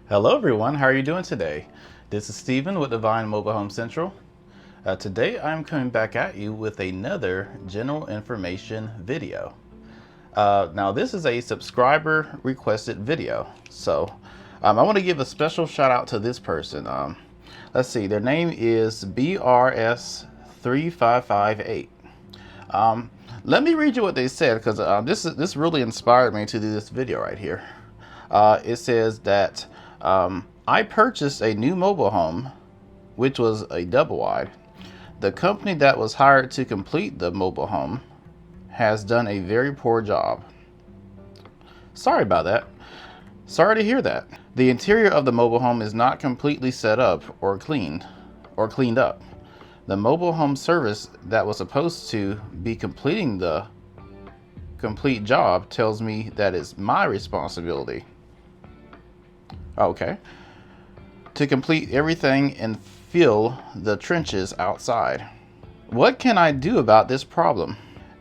Hello everyone, how are you doing today? This is Steven with Divine Mobile Home Central. Today I'm coming back at you with another general information video. Now this is a subscriber requested video, so I want to give a special shout out to this person. Let's see, their name is BRS3558. Let me read you what they said, because this really inspired me to do this video right here. It says that I purchased a new mobile home, which was a double wide. The company that was hired to complete the mobile home has done a very poor job. Sorry about that. Sorry to hear that. The interior of the mobile home is not completely set up or cleaned up. The mobile home service that was supposed to be completing the complete job tells me that it's my responsibility. Okay. To complete everything and fill the trenches outside. What can I do about this problem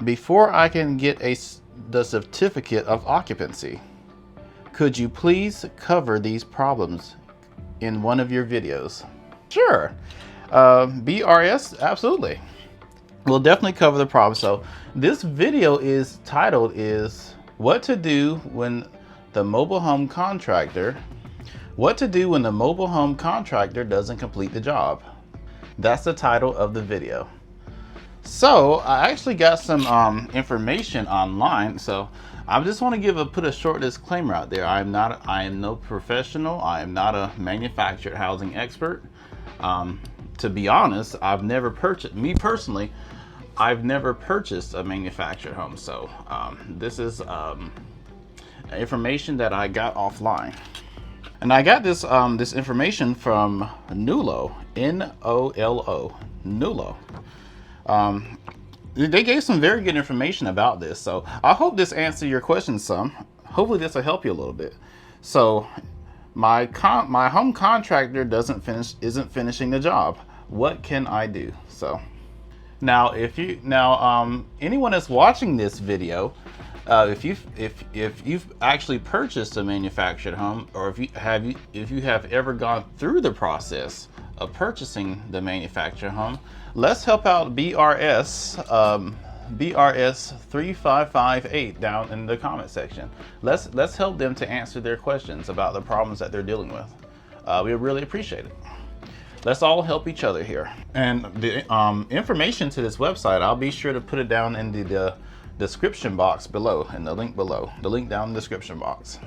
before I can get the certificate of occupancy? Could you please cover these problems in one of your videos? Sure. BRS, absolutely. We'll definitely cover the problem. So this video is titled What to Do when the mobile home contractor doesn't complete the job. That's the title of the video. So I actually got some information online. So I just want to put a short disclaimer out there. I am no professional. I am not a manufactured housing expert. To be honest, I've never purchased a manufactured home. So this is information that I got offline. And I got this information from Nulo, N-O-L-O, Nulo. They gave some very good information about this, so I hope this answers your question some. Hopefully this will help you a little bit. So my home contractor isn't finishing the job. What can I do? So now anyone that's watching this video, if you've actually purchased a manufactured home, or if you have ever gone through the process of purchasing the manufactured home, let's help out BRS 3558 down in the comment section. Let's help them to answer their questions about the problems that they're dealing with. We really appreciate it. Let's all help each other here. And the information to this website, I'll be sure to put it down in the description box below, and the link down in the description box.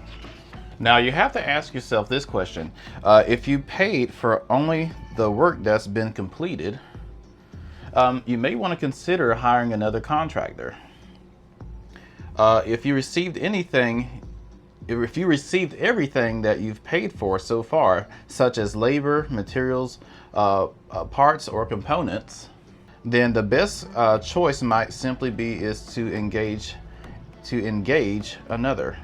Now you have to ask yourself this question: if you paid for only the work that's been completed, you may want to consider hiring another contractor. If you received everything that you've paid for so far, such as labor, materials, parts, or components, then the best choice might simply be to engage another,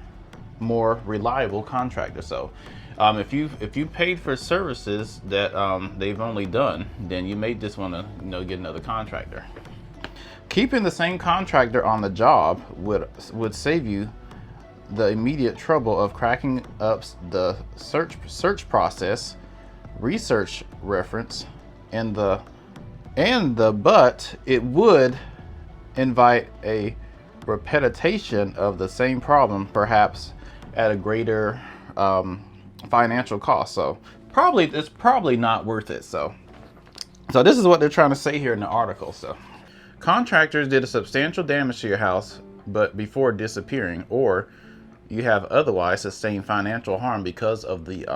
more reliable contractor. So if you paid for services that they've only done, then you may just want to get another contractor. Keeping the same contractor on the job would save you the immediate trouble of cracking up the search process, research reference, but it would invite a repetition of the same problem, perhaps at a greater financial cost. So it's probably not worth it. So this is what they're trying to say here in the article. So contractors did a substantial damage to your house, but before disappearing, or you have otherwise sustained financial harm because of the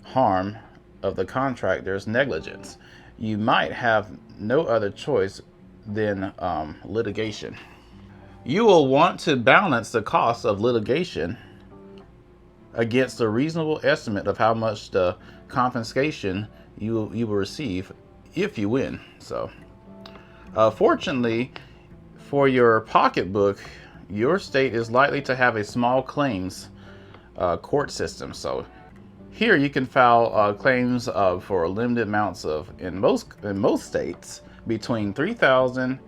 harm of the contractor's negligence. You might have no other choice than litigation. You will want to balance the cost of litigation against a reasonable estimate of how much the compensation you will receive if you win. So, fortunately for your pocketbook, your state is likely to have a small claims court system. So here you can file claims for limited amounts in most states, between $3,000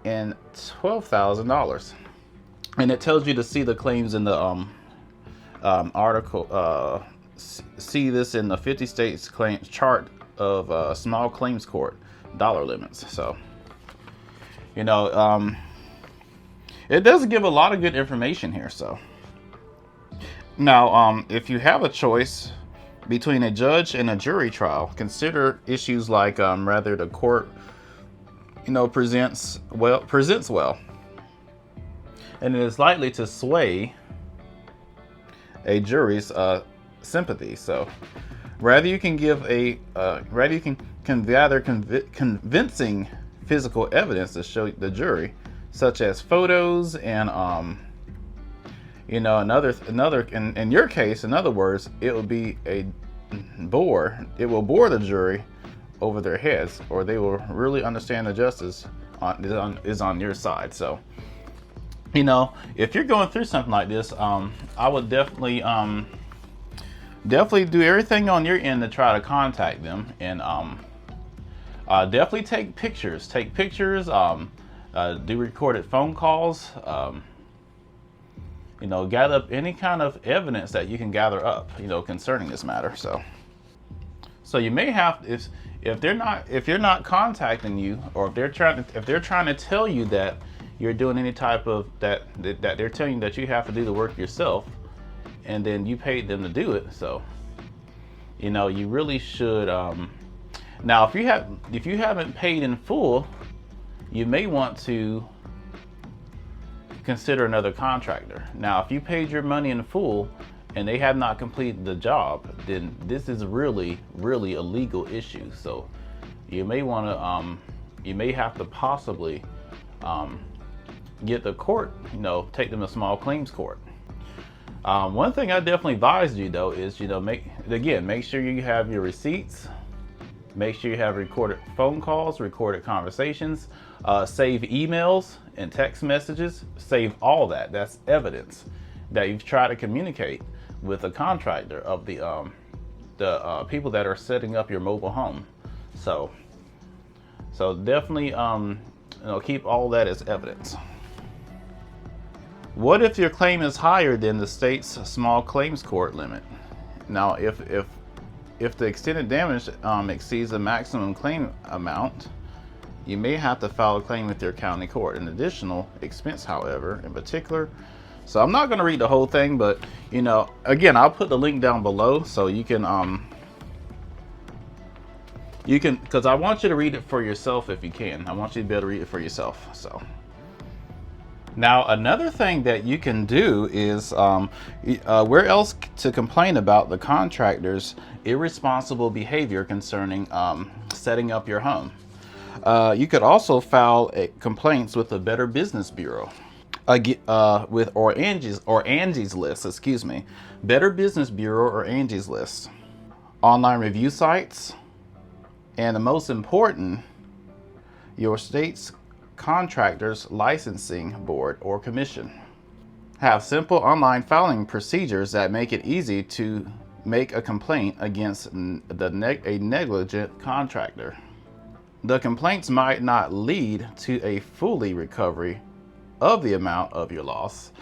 and $12,000, and it tells you to see the claims in the article see this in the 50 states claims chart of small claims court dollar limits. So, you know, it does give a lot of good information here. So now, if you have a choice between a judge and a jury trial, consider issues like whether the court, presents well, and it is likely to sway a jury's sympathy. So, rather you can gather convincing physical evidence to show the jury, such as photos and in your case, in other words, it will be it will bore the jury over their heads, or they will really understand the justice is on your side. So, if you're going through something like this, I would definitely do everything on your end to try to contact them, and definitely take pictures, do recorded phone calls, gather up any kind of evidence that you can gather up, concerning this matter. So you may have, if you're not contacting you, or if they're trying to tell you that you're doing any type of that they're telling you that you have to do the work yourself, and then you paid them to do it. So, you really should. Now, if you haven't paid in full, you may want to consider another contractor. Now, if you paid your money in full and they have not completed the job, then this is really, really a legal issue. So you may want to, you may have to possibly get the court, take them to small claims court. One thing I definitely advise you though is, make sure you have your receipts, make sure you have recorded phone calls, recorded conversations, save emails and text messages, save all that. That's evidence that you've tried to communicate with a contractor of the people that are setting up your mobile home. So definitely, keep all that as evidence. What if your claim is higher than the state's small claims court limit? Now, if the extended damage exceeds the maximum claim amount, you may have to file a claim with your county court. An additional expense, however, in particular. So I'm not going to read the whole thing, but again, I'll put the link down below so you can because I want you to read it for yourself if you can. I want you to be able to read it for yourself. So now another thing that you can do is where else to complain about the contractor's irresponsible behavior concerning setting up your home. You could also file complaints with the Better Business Bureau, or Angie's List. Excuse me, Better Business Bureau or Angie's List, online review sites, and the most important, your state's contractor's licensing board or commission. Have simple online filing procedures that make it easy to make a complaint against a negligent contractor. The complaints might not lead to a fully recovery of the amount of your loss,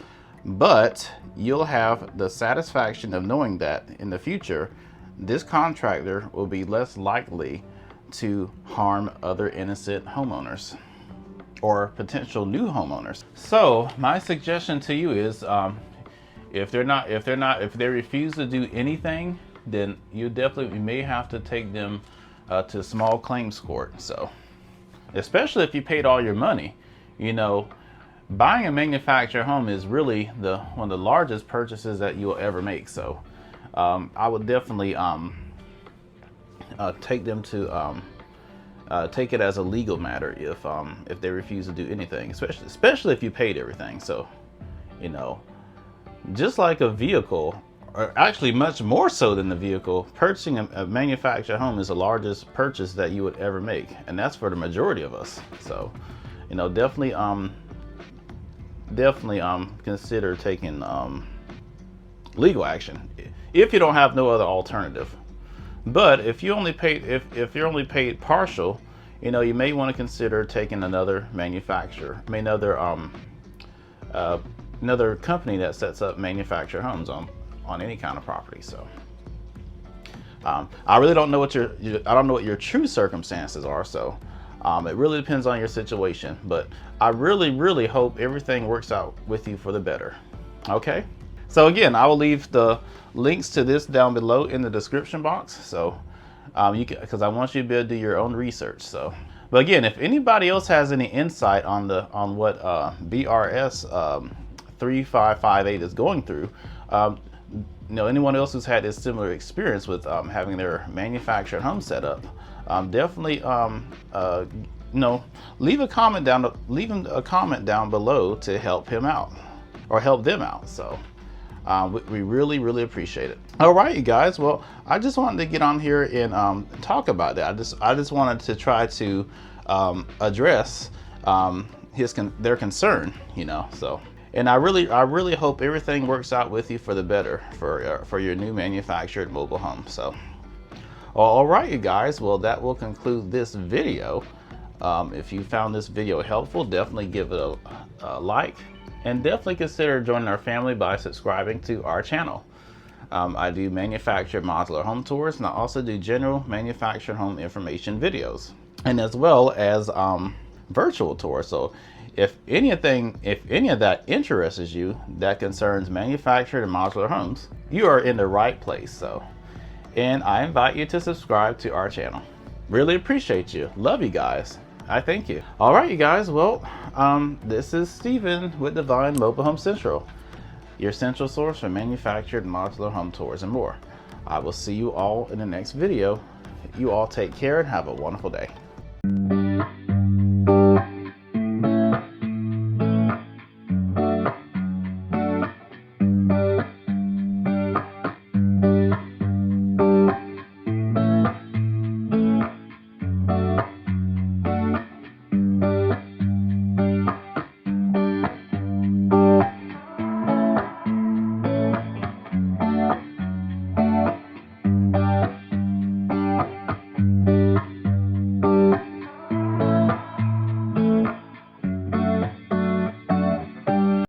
but you'll have the satisfaction of knowing that in the future, this contractor will be less likely to harm other innocent homeowners or potential new homeowners. So my suggestion to you is, if they refuse to do anything, then you may have to take them to small claims court. So, especially if you paid all your money, buying a manufactured home is really one of the largest purchases that you will ever make. So, I would definitely take them to take it as a legal matter if they refuse to do anything, especially if you paid everything. So, just like a vehicle, or actually much more so than the vehicle, purchasing a manufactured home is the largest purchase that you would ever make, and that's for the majority of us. So, definitely consider taking legal action if you don't have no other alternative. But if you only paid, if you're only paid partial, you may want to consider taking another manufacturer, another company that sets up manufactured homes on any kind of property. So I really don't know what I don't know what your true circumstances are, so it really depends on your situation. But I really hope everything works out with you for the better. Okay. So again, I will leave the links to this down below in the description box. So you can, because I want you to be able to do your own research. So, but again, if anybody else has any insight on what BRS 3558 is going through, anyone else who's had this similar experience with having their manufactured home set up, definitely leave a comment down below to help him out or help them out. So we really appreciate it. All right, you guys. Well, I just wanted to get on here and talk about that. I just wanted to try to address their concern, So, and I really hope everything works out with you for the better for your new manufactured mobile home. So, all right, you guys. Well, that will conclude this video. If you found this video helpful, definitely give it a like. And definitely consider joining our family by subscribing to our channel. I do manufactured modular home tours, and I also do general manufactured home information videos, and as well as virtual tours. So if any of that interests you that concerns manufactured and modular homes, you are in the right place. So, and I invite you to subscribe to our channel. Really appreciate you. Love you guys. I thank you. All right, you guys. Well, this is Steven with Divine Mobile Home Central, your central source for manufactured modular home tours and more. I will see you all in the next video. You all take care and have a wonderful day.